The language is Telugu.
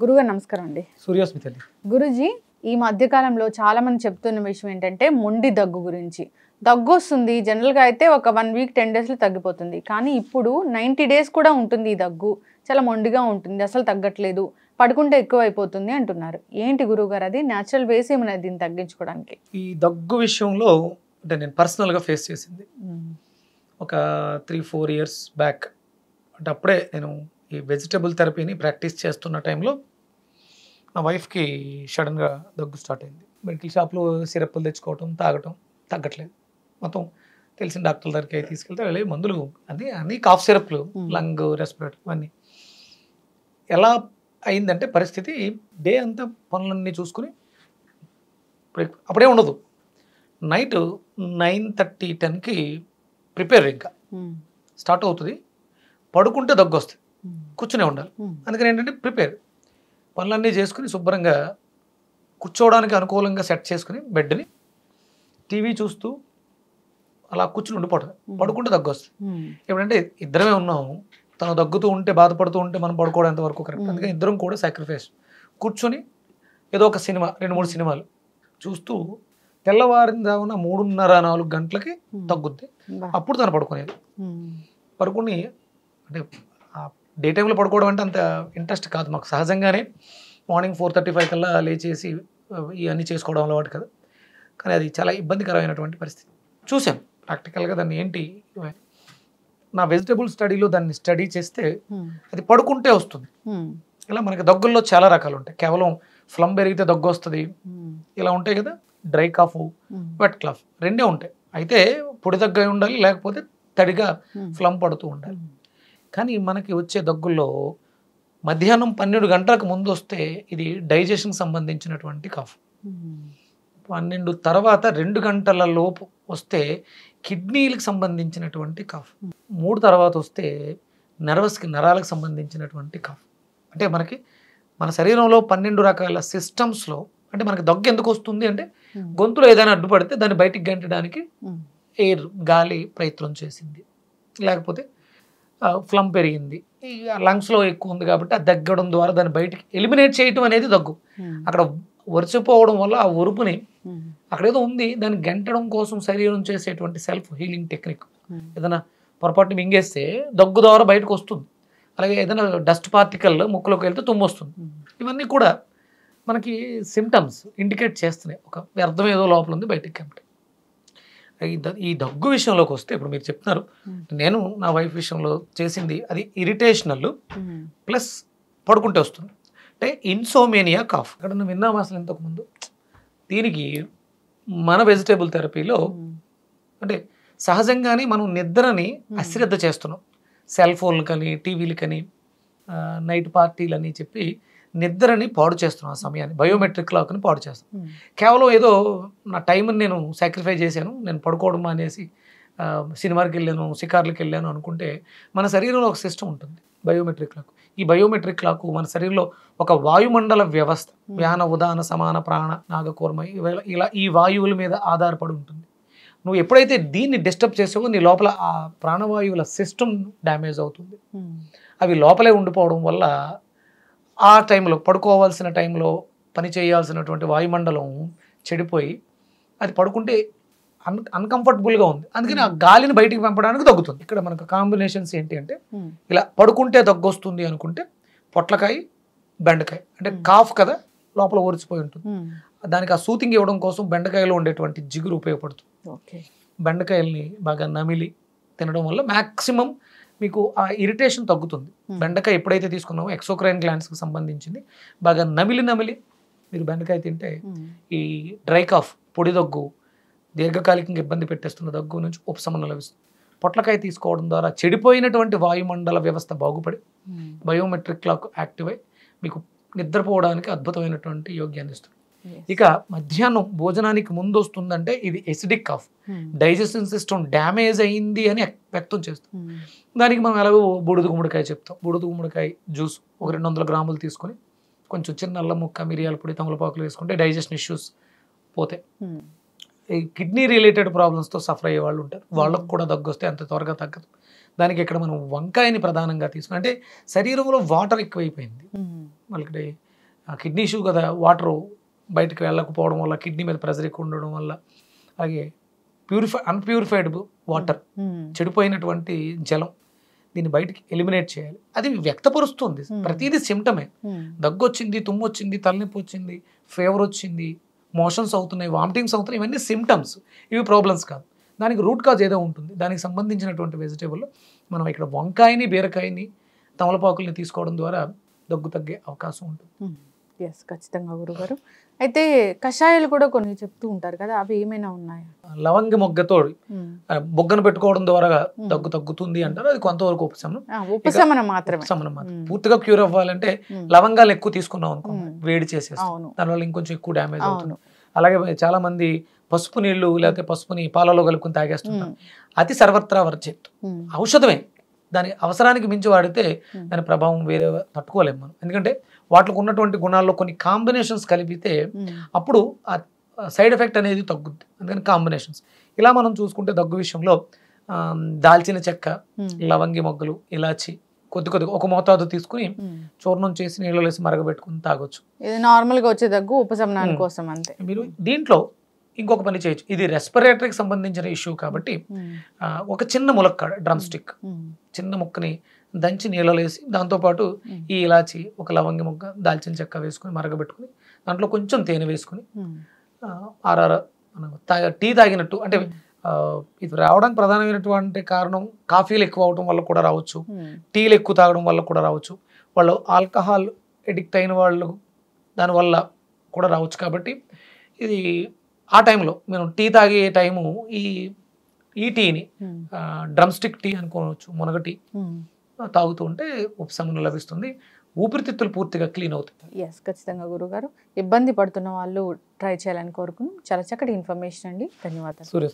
గురుగారు నమస్కారం అండి. సూర్యోస్మి తల్లి. గురుజీ, ఈ మధ్యకాలంలో చాలా మంది చెప్తున్న విషయం ఏంటంటే మొండి దగ్గు గురించి. దగ్గు వస్తుంది, జనరల్గా అయితే ఒక 1 వీక్ 10 డేస్లో తగ్గిపోతుంది. కానీ ఇప్పుడు 90 డేస్ కూడా ఉంటుంది ఈ దగ్గు. చాలా మొండిగా ఉంటుంది, అసలు తగ్గట్లేదు, పడుకుంటే ఎక్కువ అయిపోతుంది అంటున్నారు. ఏంటి గురువుగారు అది? న్యాచురల్ వేస్ ఏమైనా దీన్ని తగ్గించుకోవడానికి? ఈ దగ్గు విషయంలో అంటే నేను పర్సనల్గా ఫేస్ చేసింది ఒక 3-4 ఇయర్స్ బ్యాక్. అంటే అప్పుడే నేను ఈ వెజిటబుల్ థెరపీని ప్రాక్టీస్ చేస్తున్న టైంలో నా వైఫ్కి సడన్గా దగ్గు స్టార్ట్ అయింది. మెడికల్ షాప్లో సిరప్లు తెచ్చుకోవటం, తాగటం, తగ్గట్లేదు. మొత్తం తెలిసిన డాక్టర్ దగ్గరికి తీసుకెళ్తే వెళ్ళి మందులు అన్నీ కాఫ్ సిరప్లు, లంగ్ రెస్పిరేటర్ ఇవన్నీ. ఎలా అయిందంటే పరిస్థితి, డే అంతా పనులన్నీ చూసుకుని అప్పుడే ఉండదు. నైట్ 9:30, 10కి ప్రిపేర్ ఇంకా స్టార్ట్ అవుతుంది. పడుకుంటే దగ్గు వస్తుంది, కూర్చునే ఉండాలి. అందుకని ఏంటంటే ప్రిపేర్ పనులన్నీ చేసుకుని శుభ్రంగా కూర్చోవడానికి అనుకూలంగా సెట్ చేసుకుని బెడ్ని టీవీ చూస్తూ అలా కూర్చుని ఉండిపోవటం. పడుకుంటే దగ్గు వస్తుంది. ఎప్పుడంటే ఇద్దరమే ఉన్నాము, తను దగ్గుతూ ఉంటే బాధపడుతూ ఉంటే మనం పడుకోవడం వరకు కరెక్ట్. అందుకని ఇద్దరం కూడా సాక్రిఫైస్ కూర్చొని ఏదో ఒక సినిమా 2-3 సినిమాలు చూస్తూ తెల్లవారిన దావున 3:30-4 గంటలకి తగ్గుద్ది. అప్పుడు తను పడుకునేది. పడుకుని అంటే డే టైంలో పడుకోవడం అంటే అంత ఇంట్రెస్ట్ కాదు మాకు. సహజంగానే మార్నింగ్ 4:35 కల్లా లేచేసి ఇవన్నీ చేసుకోవడం అలవాటు కదా. కానీ అది చాలా ఇబ్బందికరమైనటువంటి పరిస్థితి. చూశాను ప్రాక్టికల్గా దాన్ని. ఏంటి నా వెజిటబుల్ స్టడీలో దాన్ని స్టడీ చేస్తే అది పడుకుంటే వస్తుంది. ఇలా మనకి దగ్గుల్లో చాలా రకాలు ఉంటాయి. కేవలం ఫ్లమ్ పెరిగితే దగ్గు వస్తుంది, ఇలా ఉంటాయి కదా. డ్రై కాఫ్, వెట్ కాఫ్ రెండే ఉంటాయి. అయితే పొడి దగ్గు అయి ఉండాలి, లేకపోతే తడిగా ఫ్లమ్ పడుతూ ఉండాలి. కానీ మనకి వచ్చే దగ్గుల్లో మధ్యాహ్నం 12 గంటలకు ముందు వస్తే ఇది డైజెషన్కి సంబంధించినటువంటి కాఫ్. 12 తర్వాత 2 గంటల లోపు వస్తే కిడ్నీలకు సంబంధించినటువంటి కాఫ్. 3 తర్వాత వస్తే నరాలకు సంబంధించినటువంటి కాఫ్. అంటే మనకి మన శరీరంలో 12 రకాల సిస్టమ్స్లో అంటే మనకి దగ్గు ఎందుకు వస్తుంది అంటే గొంతులో ఏదైనా అడ్డుపడితే దాన్ని బయటికి గంటడానికి ఎయిర్, గాలి ప్రయత్నం చేసింది, లేకపోతే ఫ్లమ్ పెరిగింది, లంగ్స్లో ఎక్కువ ఉంది కాబట్టి అది దగ్గడం ద్వారా దాన్ని బయటికి ఎలిమినేట్ చేయటం అనేది దగ్గు. అక్కడ ఒరిచిపోవడం వల్ల ఆ ఒరుపుని అక్కడేదో ఉంది దాన్ని గంటడం కోసం శరీరం చేసేటువంటి సెల్ఫ్ హీలింగ్ టెక్నిక్. ఏదైనా పొరపాటు మింగేస్తే దగ్గు ద్వారా బయటకు వస్తుంది. అలాగే ఏదైనా డస్ట్ పార్టికల్ ముక్కులోకి వెళ్తే తుమ్ము వస్తుంది. ఇవన్నీ కూడా మనకి సిమ్టమ్స్ ఇండికేట్ చేస్తున్నాయి, ఒక వ్యర్థం ఏదో లోపల ఉంది బయటికి కాబట్టి. ఈ దగ్గు విషయంలోకి వస్తే ఇప్పుడు మీరు చెప్తున్నారు, నేను నా వైఫ్ విషయంలో చేసింది అది ఇరిటేషనల్ ప్లస్ పడుకుంటే వస్తుంది. అంటే ఇన్సోమేనియా కాఫ్. అక్కడ నువ్వు విన్నాము అసలు ఇంతకుముందు. దీనికి మన వెజిటేబుల్ థెరపీలో అంటే సహజంగానే మనం నిద్రని అశ్రద్ధ చేస్తున్నాం. సెల్ ఫోన్లు కానీ, టీవీలు కానీ, నైట్ పార్టీలు అని చెప్పి నిద్రని పాడు చేస్తున్నాం. ఆ సమయాన్ని బయోమెట్రిక్ క్లాక్ని పాడు చేస్తాం. కేవలం ఏదో నా టైంని నేను సాక్రిఫై చేశాను, నేను పడుకోవడం అనేసి సినిమాకి వెళ్ళాను, షికార్లకు వెళ్ళాను అనుకుంటే మన శరీరంలో ఒక సిస్టమ్ ఉంటుంది, బయోమెట్రిక్ క్లాక్. ఈ బయోమెట్రిక్ క్లాక్ మన శరీరంలో ఒక వాయుమండల వ్యవస్థ, వ్యాన, ఉదాన, సమాన, ప్రాణ, నాగకూర్మ, ఇలా ఈ వాయువుల మీద ఆధారపడి ఉంటుంది. నువ్వు ఎప్పుడైతే దీన్ని డిస్టర్బ్ చేసావో నీ లోపల ఆ ప్రాణవాయువుల సిస్టమ్ డ్యామేజ్ అవుతుంది. అవి లోపలే ఉండిపోవడం వల్ల ఆ టైంలో పడుకోవాల్సిన టైంలో పని చేయాల్సినటువంటి వాయుమండలం చెడిపోయి అది పడుకుంటే అన్కంఫర్టబుల్గా ఉంది. అందుకని ఆ గాలిని బయటికి పంపడానికి తగ్గుతుంది. ఇక్కడ మనకు కాంబినేషన్స్ ఏంటి అంటే ఇలా పడుకుంటే దగ్గు వస్తుంది అనుకుంటే పొట్లకాయ, బెండకాయ. అంటే కాఫ్ కదా, లోపల ఊరిచిపోయి ఉంటుంది. దానికి ఆ సూతింగ్ ఇవ్వడం కోసం బెండకాయలో ఉండేటువంటి జిగురు ఉపయోగపడుతుంది. బెండకాయల్ని బాగా నమిలి తినడం వల్ల మ్యాక్సిమం మీకు ఆ ఇరిటేషన్ తగ్గుతుంది. బెండకాయ ఎప్పుడైతే తీసుకున్నామో ఎక్సోక్రైన్ గ్లాండ్స్కి సంబంధించింది బాగా నమిలి మీరు బెండకాయ తింటే ఈ డ్రై కాఫ్, పొడి దగ్గు, దీర్ఘకాలికంగా ఇబ్బంది పెట్టేస్తున్న దగ్గు నుంచి ఉపశమనం లభిస్తుంది. పొట్లకాయ తీసుకోవడం ద్వారా చెడిపోయినటువంటి వాయుమండల వ్యవస్థ బాగుపడి బయోమెట్రిక్ క్లాక్ యాక్టివ్ అయి మీకు నిద్రపోవడానికి అద్భుతమైనటువంటి యోగ్యాన్ని ఇస్తుంది. ఇక మధ్యాహ్నం భోజనానికి ముందు వస్తుందంటే ఇది acidic cough, digestion system damage అయింది అని వ్యక్తం చేస్తాం. దానికి మనం ఎలాగో బూడిద గుమ్మడికాయ చెప్తాం. బూడిద గుమ్మడికాయ జ్యూస్ ఒక 200 గ్రాములు తీసుకొని కొంచెం చిన్న అల్లం ముక్క, మిరియాల పొడి, తమలపాకులు వేసుకుంటే డైజెషన్ ఇష్యూస్ పోతాయి. ఈ కిడ్నీ రిలేటెడ్ ప్రాబ్లమ్స్తో సఫర్ అయ్యే వాళ్ళు ఉంటారు, వాళ్ళకు కూడా దగ్గు వస్తే అంత త్వరగా తగ్గదు. దానికి ఇక్కడ మనం వంకాయని ప్రధానంగా తీసుకుని, అంటే శరీరంలో వాటర్ ఎక్కువైపోయింది, వాళ్ళకి కిడ్నీ ఇష్యూ కదా, వాటర్ బయటకు వెళ్ళకపోవడం వల్ల, కిడ్నీ మీద ప్రెజర్ ఎక్కువ ఉండడం వల్ల, అలాగే అన్ప్యూరిఫైడ్ వాటర్, చెడిపోయినటువంటి జలం, దీన్ని బయటికి ఎలిమినేట్ చేయాలి. అది వ్యక్తపరుస్తుంది, ప్రతిదీ సిమ్టమే. దగ్గు వచ్చింది, తుమ్ము వచ్చింది, తలనొప్పి వచ్చింది, ఫీవర్ వచ్చింది, మోషన్స్ అవుతున్నాయి, వామిటింగ్స్ అవుతున్నాయి, ఇవన్నీ సిమ్టమ్స్, ఇవి ప్రాబ్లమ్స్ కాదు. దానికి రూట్ కాజ్ ఏదో ఉంటుంది. దానికి సంబంధించినటువంటి వెజిటేబుల్లో మనం ఇక్కడ వంకాయని, బీరకాయని, తమలపాకుల్ని తీసుకోవడం ద్వారా దగ్గు తగ్గే అవకాశం ఉంటుంది. ఎస్, ఖచ్చితంగా గురుగారు. అయితే కషాయాలు కూడా కొన్ని చెప్తూ ఉంటారు కదా, అవి ఏమైనా ఉన్నాయా? లవంగి మొగ్గతో బొగ్గను పెట్టుకోవడం ద్వారా దగ్గు తగ్గుతుంది అంటారు. అది కొంతవరకు ఉపశమనం మాత్రమే. పూర్తిగా క్యూర్ అవ్వాలంటే లవంగాలు ఎక్కువ తీసుకున్నాం అనుకో, వేడి చేసేస్తాం, దానివల్ల ఇంకొంచెం ఎక్కువ డ్యామేజ్ అవుతుంది. అలాగే చాలా మంది పసుపు నీళ్లు లేకపోతే పసుపుని పాలలో కలుపుకొని తాగేస్తుంటారు. అతి సర్వత్రా వర్జిత్, ఔషధమే. దాని అవసరానికి మించి వాడితే దాని ప్రభావం వేరే తట్టుకోలేము మనం. ఎందుకంటే వాటికి ఉన్నటువంటి గుణాల్లో కొన్ని కాంబినేషన్స్ కలిపితే అప్పుడు ఆ సైడ్ ఎఫెక్ట్ అనేది తగ్గుద్ది. అందుకని కాంబినేషన్స్ ఇలా మనం చూసుకుంటే దగ్గు విషయంలో దాల్చిన చెక్క, లవంగి మొగ్గలు, ఇలాచి కొద్ది ఒక మోతాదు తీసుకుని చూర్ణం చేసి నీళ్ళు వేసి మరగబెట్టుకుని తాగొచ్చు. ఇది నార్మల్గా వచ్చే దగ్గు ఉపశమనాని కోసం అంతే. మీరు దీంట్లో ఇంకొక పని చేయొచ్చు. ఇది రెస్పిరేటరీకి సంబంధించిన ఇష్యూ కాబట్టి ఒక చిన్న ములక్కాడ, డ్రమ్ స్టిక్, చిన్న ముక్కని దంచి నీళ్ళలో వేసి దాంతోపాటు ఈ ఇలాచి, ఒక లవంగి మొగ్గ, దాల్చిన చెక్క వేసుకుని మరగబెట్టుకుని దాంట్లో కొంచెం తేనె వేసుకుని టీ తాగినట్టు. అంటే ఇది రావడానికి ప్రధానమైనటువంటి కారణం కాఫీలు ఎక్కువ అవడం వల్ల కూడా రావచ్చు, టీలు ఎక్కువ తాగడం వల్ల కూడా రావచ్చు, వాళ్ళు ఆల్కహాల్ ఎడిక్ట్ అయిన వాళ్ళు దానివల్ల కూడా రావచ్చు. కాబట్టి ఇది ఆ టైంలో మేము టీ తాగే టైము ఈ టీని డ్రమ్ స్టిక్ టీ అనుకోవచ్చు, మునగ టీ తాగుతూ ఉంటే ఉపశమనం లభిస్తుంది, ఊపిరితిత్తులు పూర్తిగా క్లీన్ అవుతాయి. ఎస్, ఖచ్చితంగా గురుగారు. ఇబ్బంది పడుతున్న వాళ్ళు ట్రై చేయాలని కోరుకున్నాం. చాలా చక్కటి ఇన్ఫర్మేషన్ అండి, ధన్యవాదాలు. సూర్య